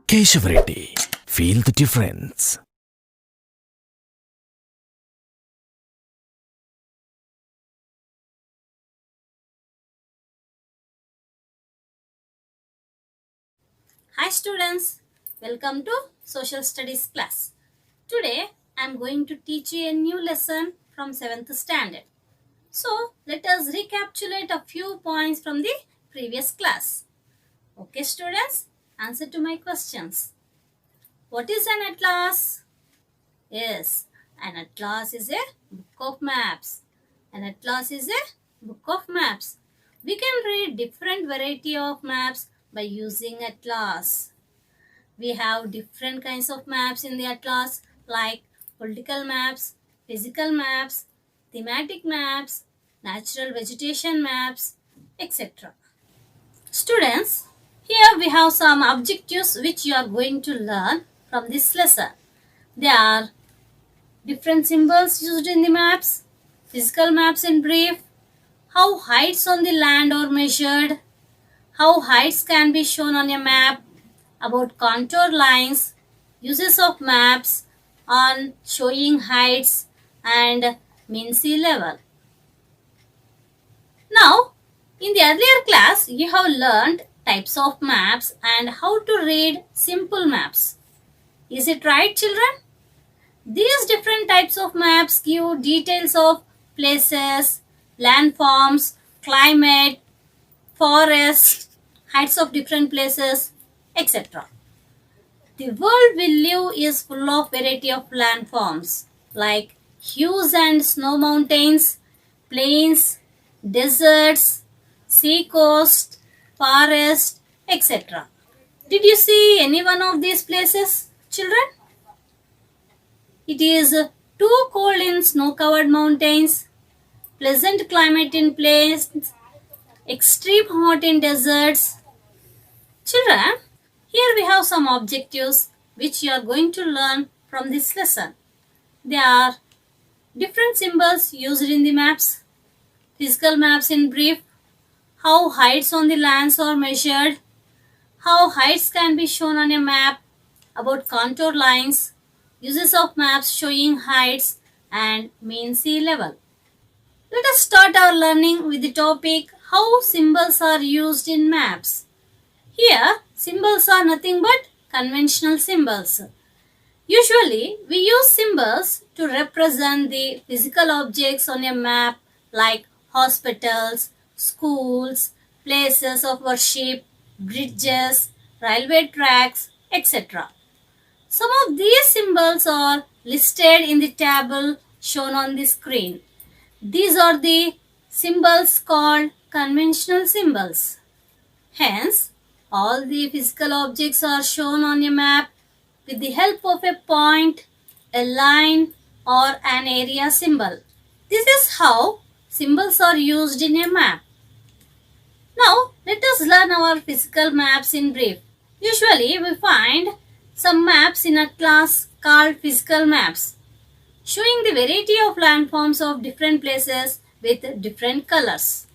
Keshav Reddy. Feel the difference. Hi students, welcome to Social Studies class. Today I am going to teach you a new lesson from 7th standard. So let us recapitulate a few points from the previous class. Okay students, answer to my questions. What is an atlas? Yes, an atlas is a book of maps. An atlas is a book of maps. We can read different variety of maps by using atlas. We have different kinds of maps in the atlas like political maps, physical maps, thematic maps, natural vegetation maps, etc. Students, here we have some objectives which you are going to learn from this lesson. They are different symbols used in the maps, physical maps in brief, how heights on the land are measured, how heights can be shown on a map, about contour lines, uses of maps on showing heights and mean sea level. Now, in the earlier class, you have learned types of maps and how to read simple maps. Is it right, children? These different types of maps give details of places, landforms, climate, forest, heights of different places, etc. The world we live is full of variety of landforms like huge and snow mountains, plains, deserts, sea coast, forest, etc. Did you see any one of these places, children? It is too cold in snow-covered mountains, pleasant climate in plains, extreme hot in deserts. Children, here we have some objectives which you are going to learn from this lesson. They are different symbols used in the maps, physical maps in brief, how heights on the lands are measured, how heights can be shown on a map, about contour lines, uses of maps showing heights and mean sea level. Let us start our learning with the topic how symbols are used in maps. Here, symbols are nothing but conventional symbols. Usually, we use symbols to represent the physical objects on a map like hospitals, schools, places of worship, bridges, railway tracks, etc. Some of these symbols are listed in the table shown on the screen. These are the symbols called conventional symbols. Hence, all the physical objects are shown on a map with the help of a point, a line, or an area symbol. This is how symbols are used in a map. Now, let us learn our physical maps in brief. Usually, we find some maps in a class called physical maps, showing the variety of landforms of different places with different colors.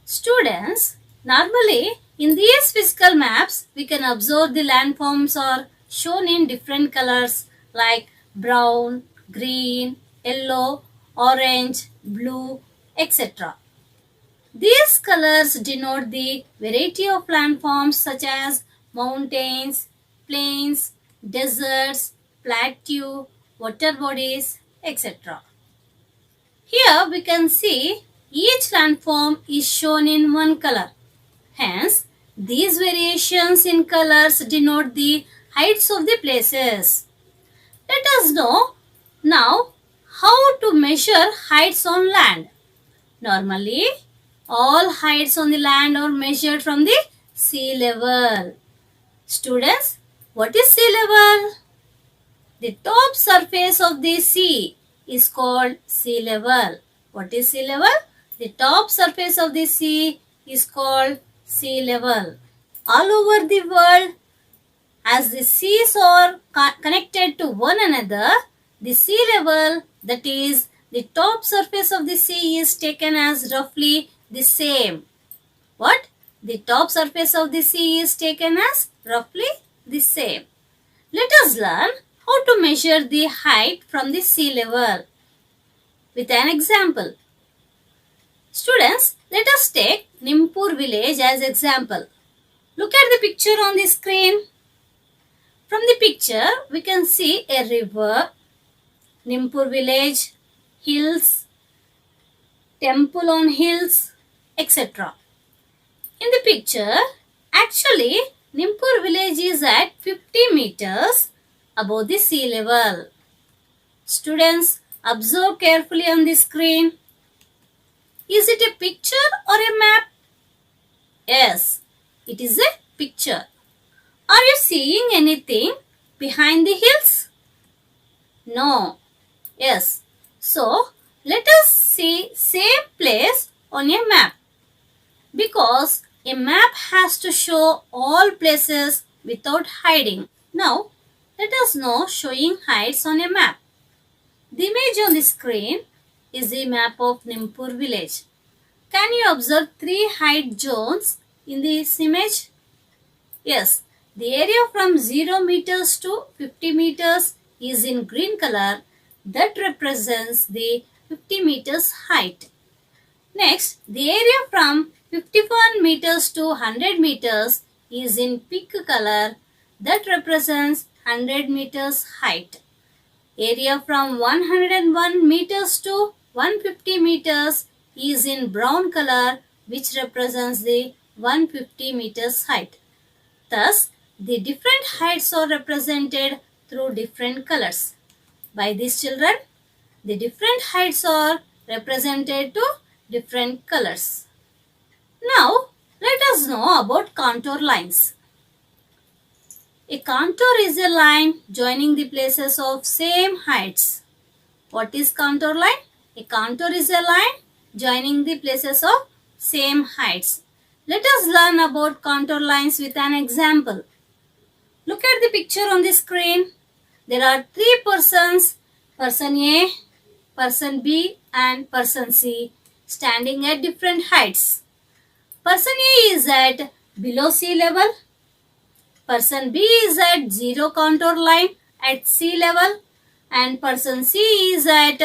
Students, normally in these physical maps, we can observe the landforms are shown in different colors like brown, green, yellow, orange, blue, etc. These colors denote the variety of landforms such as mountains, plains, deserts, plateau, water bodies, etc. Here we can see each landform is shown in one color. Hence, these variations in colors denote the heights of the places. Let us know now how to measure heights on land. Normally, all heights on the land are measured from the sea level. Students, what is sea level? The top surface of the sea is called sea level. What is sea level? The top surface of the sea is called sea level. All over the world, as the seas are connected to one another, the sea level, that is, the top surface of the sea is taken as roughly the same. What? The top surface of the sea is taken as roughly the same. Let us learn how to measure the height from the sea level with an example. Students, let us take Nimpur village as example. Look at the picture on the screen. From the picture, we can see a river, Nimpur village, hills, temple on hills, etc. In the picture, actually, Nimpur village is at 50 meters above the sea level. Students, observe carefully on the screen. Is it a picture or a map? Yes, it is a picture. Are you seeing anything behind the hills? No. Yes. So, let us see same place on a map. Because a map has to show all places without hiding. Now, let us know showing heights on a map. The image on the screen is the map of Nimpur village. Can you observe 3 height zones in this image? Yes, the area from 0 meters to 50 meters is in green color. That represents the 50 meters height. Next, the area from 51 meters to 100 meters is in pink color. That represents 100 meters height. Area from 101 meters to 150 meters is in brown color, which represents the 150 meters height. Thus, the different heights are represented through different colors. By these children, the different heights are represented to different colors. Now, let us know about contour lines. A contour is a line joining the places of same heights. What is contour line? A contour is a line joining the places of same heights. Let us learn about contour lines with an example. Look at the picture on the screen. There are 3 persons, person A, person B and person C standing at different heights. Person A is at below sea level. Person B is at 0 contour line at sea level and person C is at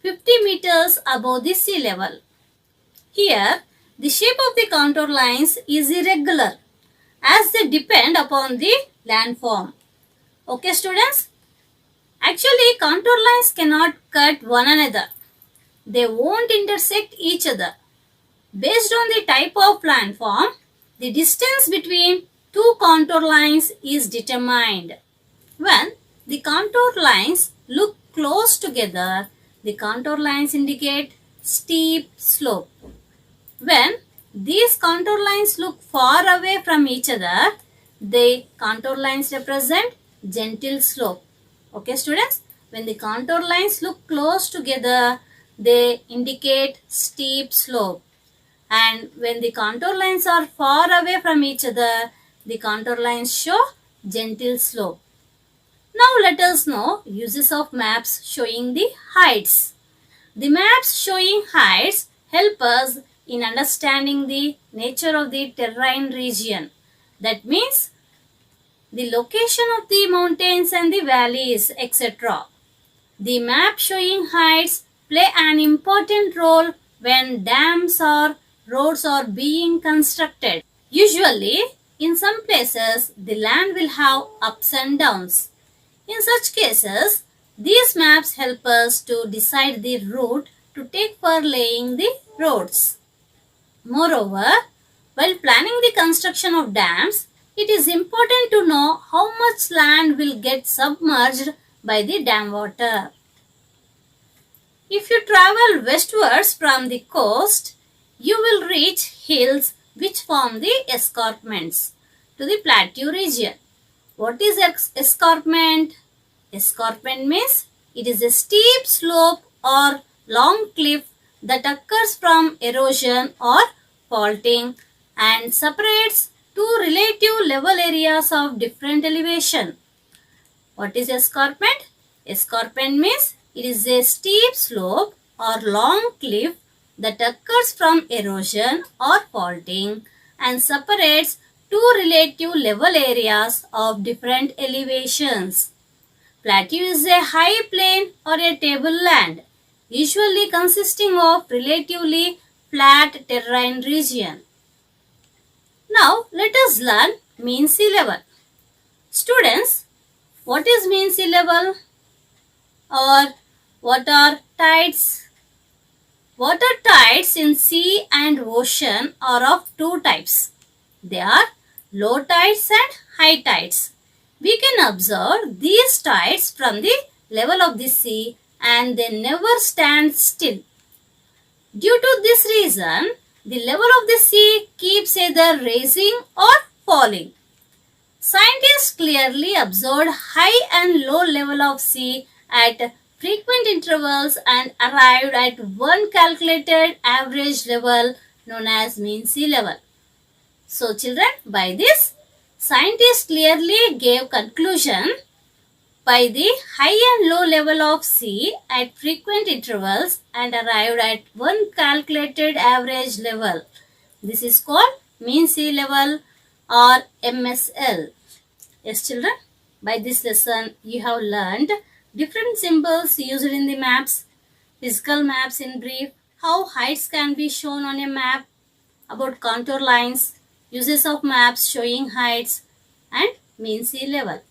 50 meters above the sea level. Here, the shape of the contour lines is irregular as they depend upon the landform. Okay students? Actually, contour lines cannot cut one another. They won't intersect each other. Based on the type of landform, the distance between 2 contour lines is determined. When the contour lines look close together, the contour lines indicate steep slope. When these contour lines look far away from each other, the contour lines represent gentle slope. Okay students, when the contour lines look close together, they indicate steep slope. And when the contour lines are far away from each other, the contour lines show gentle slope. Now let us know uses of maps showing the heights. The maps showing heights help us in understanding the nature of the terrain region. That means the location of the mountains and the valleys, etc. The map showing heights play an important role when dams or roads are being constructed. Usually, in some places, the land will have ups and downs. In such cases, these maps help us to decide the route to take for laying the roads. Moreover, while planning the construction of dams, it is important to know how much land will get submerged by the dam water. If you travel westwards from the coast, you will reach hills which form the escarpments to the plateau region. What is escarpment? Escarpment means it is a steep slope or long cliff that occurs from erosion or faulting and separates two relative level areas of different elevation. What is escarpment? Escarpment means it is a steep slope or long cliff that occurs from erosion or faulting and separates two relative level areas of different elevations. Plateau is a high plain or a tableland, usually consisting of relatively flat terrain region. Now let us learn mean sea level. Students, what is mean sea level? Or what are tides? Water tides in sea and ocean are of two types. They are low tides and high tides. We can observe these tides from the level of the sea and they never stand still. Due to this reason, the level of the sea keeps either rising or falling. Scientists clearly observed high and low level of sea at frequent intervals and arrived at one calculated average level known as mean sea level. So children, by this, scientists clearly gave conclusion by the high and low level of sea at frequent intervals and arrived at one calculated average level. This is called mean sea level or MSL. Yes children, by this lesson you have learned different symbols used in the maps, physical maps in brief, how heights can be shown on a map, about contour lines, uses of maps showing heights and mean sea level.